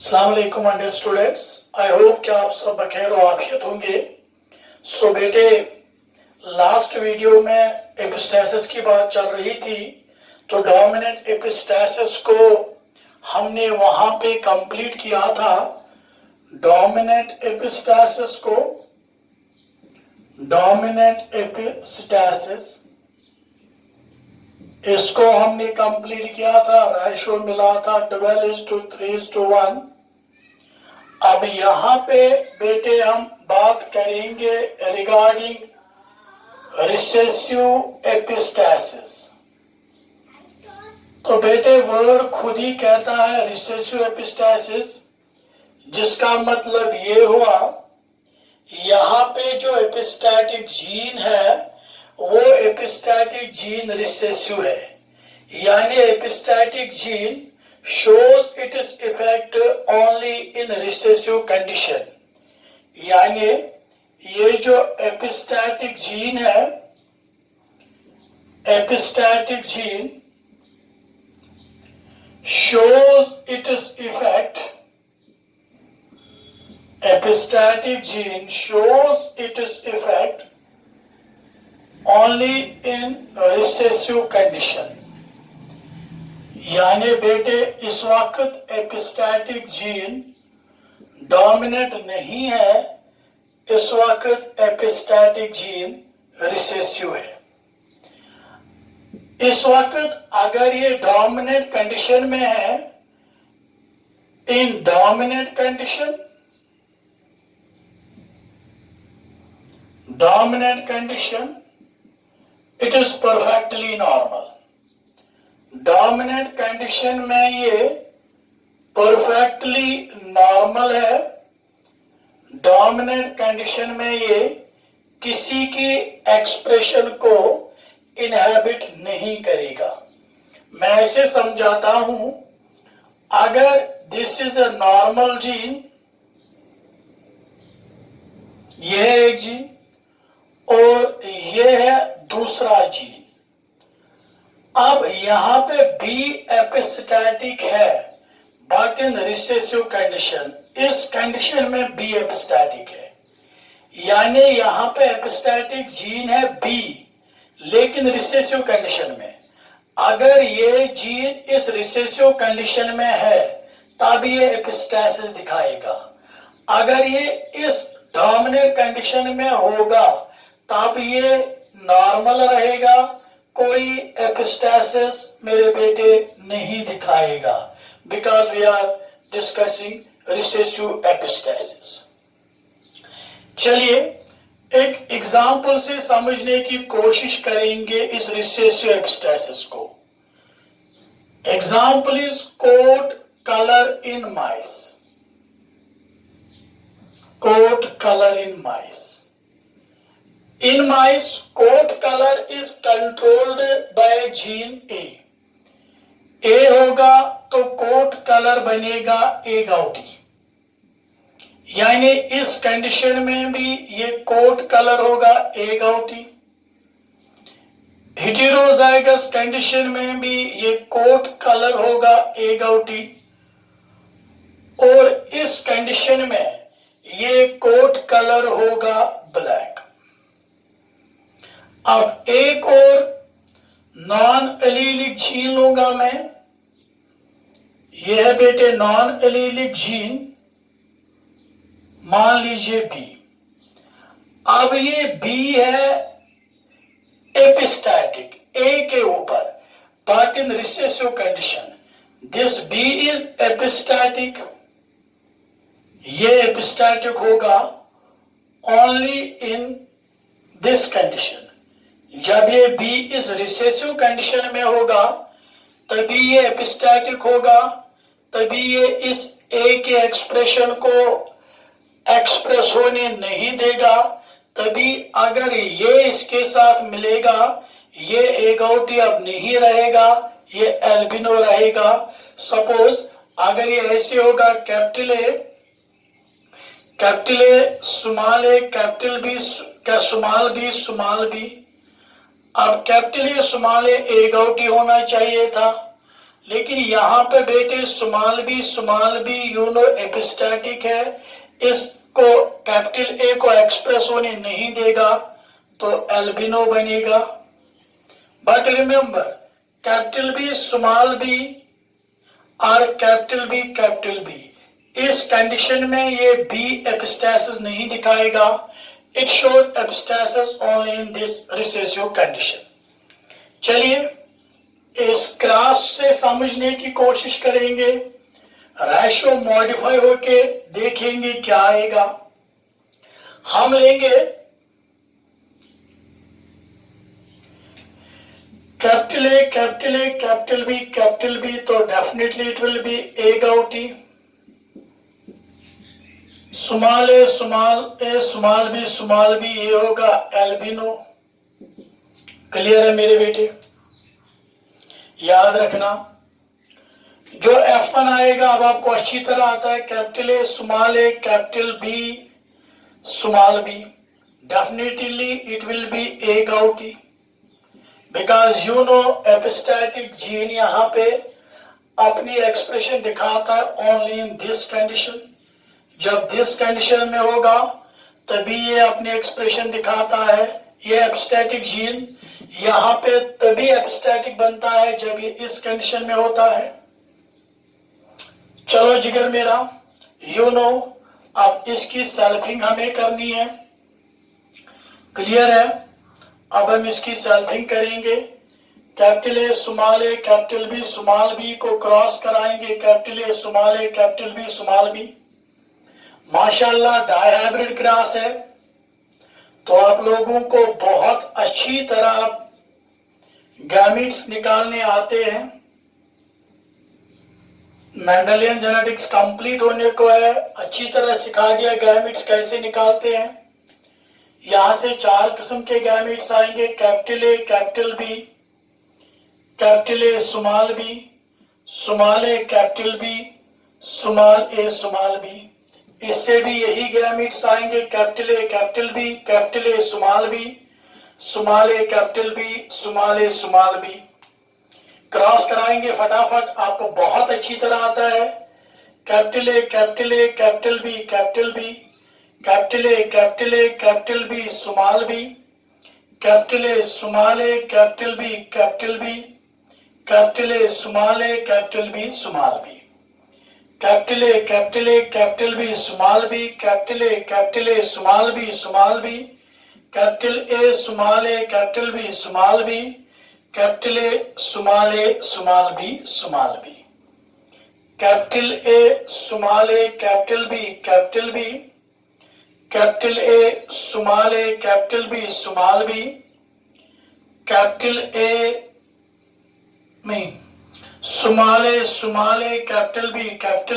अस्सलाम वालेकुम dear students. I hope कि आप सब बखैर और आफियत होंगे। सो बेटे, लास्ट वीडियो में एपिस्टेसिस की बात चल रही थी, तो डोमिनेंट एपिस्टेसिस को हमने वहां पे कंप्लीट किया था। डोमिनेंट एपिस्टेसिस इसको हमने कंप्लीट किया था। रेशो मिला था 12:3:1। अब यहां पे बेटे हम बात करेंगे रिगार्डिंग रिसेसिव एपिस्टेसिस। तो बेटे वर्ड खुद ही कहता है रिसेसिव एपिस्टेसिस, जिसका मतलब ये हुआ यहां पे जो एपिस्टैटिक जीन है वो एपिस्टैटिक जीन रिसेसिव है, यानी epistatic gene shows its effect only in recessive condition। यानी ये जो एपिस्टैटिक जीन है, epistatic gene shows its effect, epistatic gene shows its effect only in recessive condition। यानी बेटे इस वक्त एपिस्टैटिक जीन डोमिनेंट नहीं है, इस वक्त एपिस्टैटिक जीन रिसेसिव है। इस वक्त अगर ये डोमिनेंट कंडीशन में है, in dominant condition it is perfectly normal. Dominant condition में ये परफेक्टली नॉर्मल है। डोमिनेंट कंडीशन में ये किसी की एक्सप्रेशन को इनहेबिट नहीं करेगा। मैं ऐसे समझाता हूं, अगर this is a normal gene, यह है एक जीन और यह है दूसरा जीन। अब यहां पे बी एपिस्टैटिक है बट इन रिसेसिव कंडीशन। इस कंडीशन में बी एपिस्टैटिक है, यानी यहां पे एपिस्टैटिक जीन है बी, लेकिन रिसेसिव कंडीशन में। अगर ये जीन इस रिसेसिव कंडीशन में है तब ये एपिस्टेसिस दिखाएगा। अगर ये इस डोमिनेंट कंडीशन में होगा तब ये नॉर्मल रहेगा, कोई एपिस्टेसिस मेरे बेटे नहीं दिखाएगा, because we are discussing recessive epistasis. चलिए एक एग्जाम्पल से समझने की कोशिश करेंगे इस रिसेसिव एपिस्टेसिस को। Example is coat colour in mice. Coat colour in mice. In mice, coat color is controlled by gene A। A होगा तो कोट कलर बनेगा A गाउटी, यानी इस कंडीशन में भी ये कोट कलर होगा A गाउटी। हेटेरोजाइगस कंडीशन में भी ये कोट कलर होगा A गाउटी, और इस कंडीशन में ये कोट कलर होगा ब्लैक। अब एक और नॉन एलीलिक जीन लूंगा मैं, यह है बेटे नॉन एलीलिक जीन, मान लीजिए बी। अब ये बी है एपिस्टैटिक ए के ऊपर, but in recessive condition this B is epistatic. ये एपिस्टैटिक होगा ओनली इन दिस कंडीशन। जब ये B इस रिसेसिव कंडीशन में होगा तभी ये एपिस्टैटिक होगा, तभी ये इस A के एक्सप्रेशन को एक्सप्रेस होने नहीं देगा। तभी अगर ये इसके साथ मिलेगा, ये A गाउटी अब नहीं रहेगा, ये एल्बिनो रहेगा। सपोज अगर ये ऐसे होगा capital A small A capital B small B। अब कैपिटल ए स्मॉल ए गाउटी होना चाहिए था, लेकिन यहाँ पे बेटे स्मॉल बी यूनो एपिस्टैटिक है, इसको कैपिटल ए को एक्सप्रेस होने नहीं देगा, तो एल्बिनो बनेगा। But remember capital B small B और कैपिटल बी, इस कंडीशन में ये बी एपिस्टैसिस नहीं दिखाएगा, it shows epistasis only in this recessive condition. चलिए इस क्लास से समझने की कोशिश करेंगे, रेशो मॉडिफाई होके देखेंगे क्या आएगा। हम लेंगे कैपिटल बी, तो definitely it will be agouti. Small B ये होगा एल्बिनो। क्लियर है मेरे बेटे? याद रखना जो F1 आएगा अब आपको अच्छी तरह आता है, capital A capital B small B, definitely it will be agouti, because you know epistatic gene यहाँ पे अपनी एक्सप्रेशन दिखाता है ओनली इन दिस कंडीशन। जब दिस कंडीशन में होगा तभी ये अपनी एक्सप्रेशन दिखाता है। ये एपिस्टैटिक जीन यहाँ पे तभी एपिस्टैटिक बनता है जब ये इस कंडीशन में होता है। चलो जिगर मेरा, यू नो अब इसकी सेल्फिंग हमें करनी है। क्लियर है? अब हम इसकी सेल्फिंग करेंगे। कैपिटल ए स्मॉल बी को क्रॉस कराएंगे, capital A capital B small B. माशाल्लाह डायहाइब्रिड क्रॉस है, तो आप लोगों को बहुत अच्छी तरह गैमीट्स निकालने आते हैं। मेंडेलियन जेनेटिक्स कंप्लीट होने को है, अच्छी तरह सिखा दिया गैमीट्स कैसे निकालते हैं। यहां से 4 किस्म के गैमीट्स आएंगे, capital A capital B, capital A small A capital B, small B. इससे भी यही गैमीट्स आएंगे, capital A capital B, capital A small A capital B, small B. Cross कराएंगे फटाफट, आपको बहुत अच्छी तरह आता है। Capital A capital B, capital B, capital A capital B, small B, capital A capital B, capital B, capital A capital B, small B, capital A capital B, small B, capital A small B, capital A capital B, small B, capital A small B, capital A capital B, capital B, capital A capital B, small B, capital A नहीं small A capital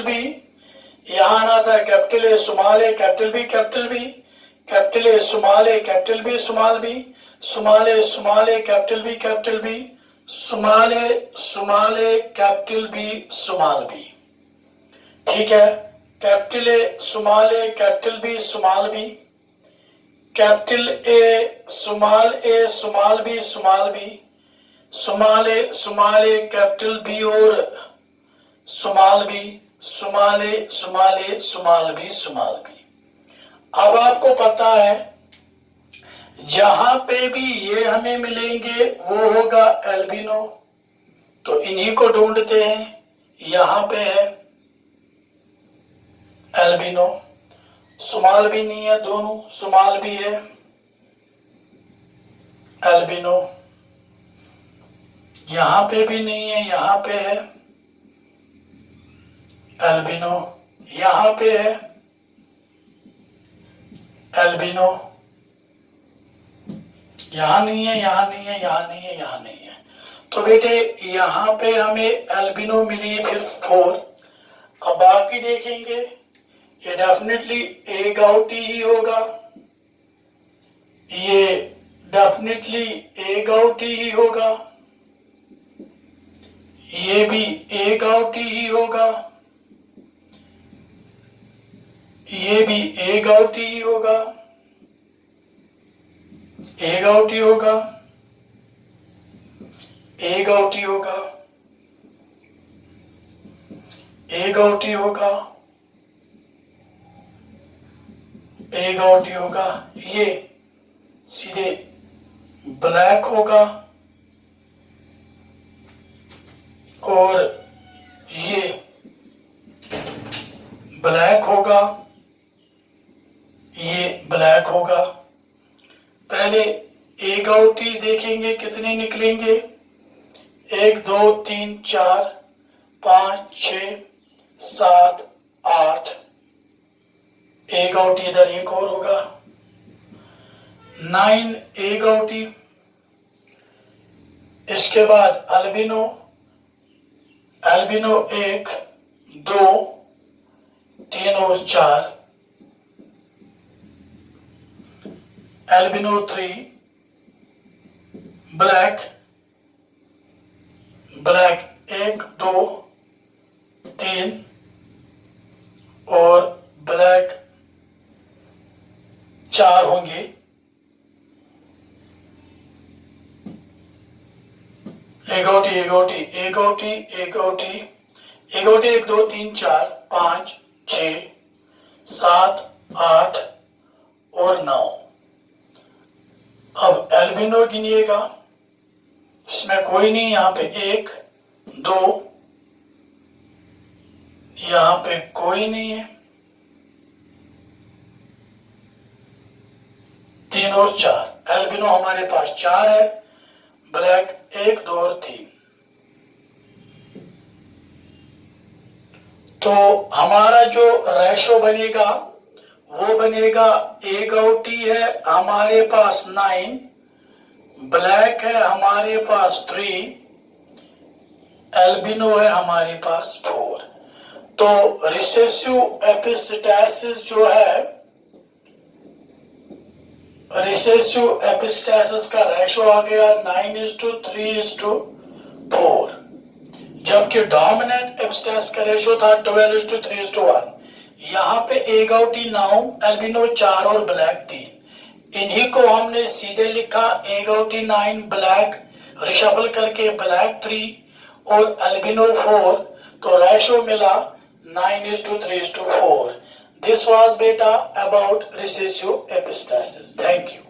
B, यहां आना था capital A capital B, capital B, capital A capital B, small B, small A capital B, capital B, small A capital B, small B. ठीक है, capital A capital B, small B, capital A small B, small B, small A capital B और small B, small A small B. अब आपको पता है जहां पे भी ये हमें मिलेंगे वो होगा एल्बिनो, तो इन्हीं को ढूंढते हैं। यहां पे है एल्बिनो, स्मॉल भी नहीं है, दोनों स्मॉल भी है, एल्बिनो यहां पे भी नहीं है, यहां पे है एल्बिनो, यहां पे है एल्बिनो, यहां नहीं है, यहां नहीं है, यहां नहीं है, यहां नहीं है। तो बेटे यहां पे हमें एल्बिनो मिली फिर 4। अब बाकी देखेंगे, ये डेफिनेटली ए गाउटी ही होगा, ये डेफिनेटली ए गाउटी ही होगा, ये भी ए गाउटी ही होगा, ये भी ए गाउटी ही होगा, ए गाउटी होगा, ए गाउटी होगा, ए गाउटी होगा, ए गाउटी होगा, ये सीधे ब्लैक होगा और ये ब्लैक होगा, ये ब्लैक होगा। पहले ए गाउटी देखेंगे कितने निकलेंगे, 1 2 3 4 5 6 7 8। ए गाउटी इधर एक और होगा, 9 ए गाउटी। इसके बाद अल्बिनो, अल्बिनो 1 2 3 और 4, अल्बिनो 3, ब्लैक, ब्लैक 1 2 3 और ब्लैक 4 होंगे। ए गाउटी, ए गाउटी, ए गाउटी, ए गाउटी, ए गाउटी 1 2 3 4 5 6 7 8 और 9। अब एल्बिनो गिनिएगा, इसमें कोई नहीं, यहां पे 1 2, यहां पे कोई नहीं है, 3 और 4। एल्बिनो हमारे पास 4 है, ब्लैक 1 2 और 3। तो हमारा जो रेशो बनेगा वो बनेगा, ए गाउटी है हमारे पास 9, ब्लैक है हमारे पास 3, एल्बिनो है हमारे पास 4। तो रिसेसिव एपिस्टेसिस जो है, रिसेसिव एपिस्टेसिस का रेशो आ गया 9:3:4, जबकि डोमिनेंट एपिस्टेसिस का रेशो था 12:3:1। यहां पे ए गाउटी 9, एल्बिनो 4 और ब्लैक 3। इन्हीं को हमने सीधे लिखा, ए गाउटी 9 ब्लैक, रिशफल करके ब्लैक 3 और एल्बिनो 4, तो रेशो मिला 9:3:4। This was beta about recessive epistasis. Thank you.